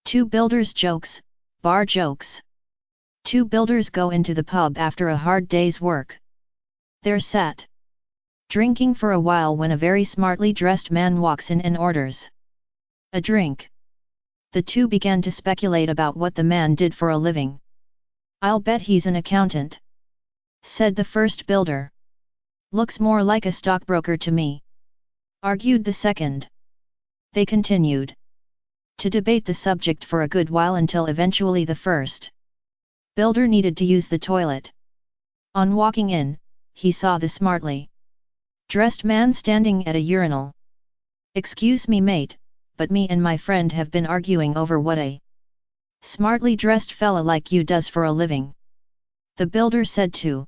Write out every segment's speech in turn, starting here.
Two builders' jokes, bar jokes. Two builders go into the pub after a hard day's work. They're sat drinking for a while when a very smartly dressed man walks in and orders a drink. The two began to speculate about what the man did for a living. "I'll bet he's an accountant," said the first builder. "Looks more like a stockbroker to me," argued the second. They continued to debate the subject for a good while until eventually the first builder needed to use the toilet. On walking in, he saw the smartly dressed man standing at a urinal. "Excuse me mate, but me and my friend have been arguing over what a smartly dressed fella like you does for a living," the builder said to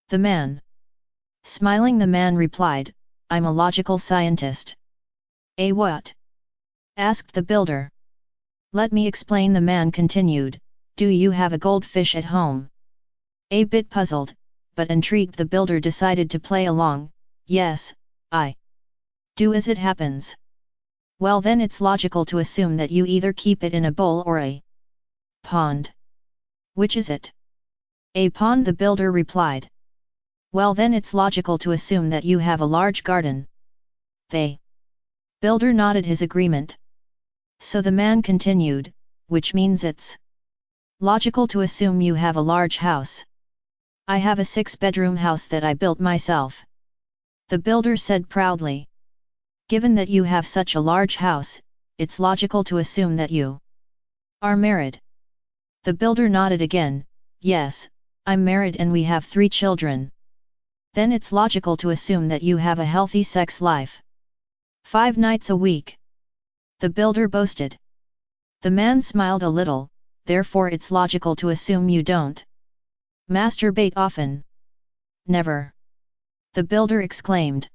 the man. Smiling, the man replied, "I'm a logical scientist." "A what?" asked the builder. "Let me explain," the man continued. "Do you have a goldfish at home?" A bit puzzled, but intrigued, the builder decided to play along. "Yes, I do, as it happens." "Well then it's logical to assume that you either keep it in a bowl or a pond." "Which is it?" "A pond," the builder replied. "Well then it's logical to assume that you have a large garden." The builder nodded his agreement. So the man continued, "Which means it's logical to assume you have a large house." "I have a 6-bedroom house that I built myself," the builder said proudly. "Given that you have such a large house, it's logical to assume that you are married." The builder nodded again. "Yes, I'm married and we have 3 children." "Then it's logical to assume that you have a healthy sex life." 5 nights a week," the builder boasted. The man smiled a little. "Therefore it's logical to assume you don't masturbate often." "Never," the builder exclaimed.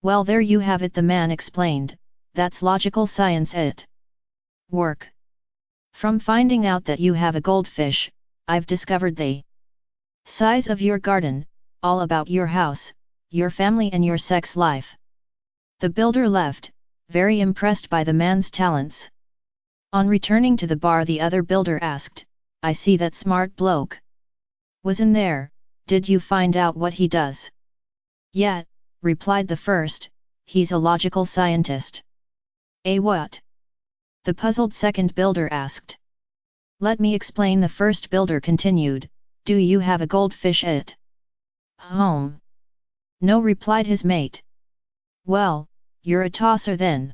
"Well there you have it," the man explained. "That's logical science at work. From finding out that you have a goldfish, I've discovered the size of your garden, all about your house, your family and your sex life." The builder left, very impressed by the man's talents. On returning to the bar, the other builder asked, "I see that smart bloke was in there, did you find out what he does?" "Yeah," replied the first, "he's a logical scientist." "A what?" the puzzled second builder asked. "Let me explain," the first builder continued. "Do you have a goldfish at home?" "No," replied his mate. "Well, you're a tosser then."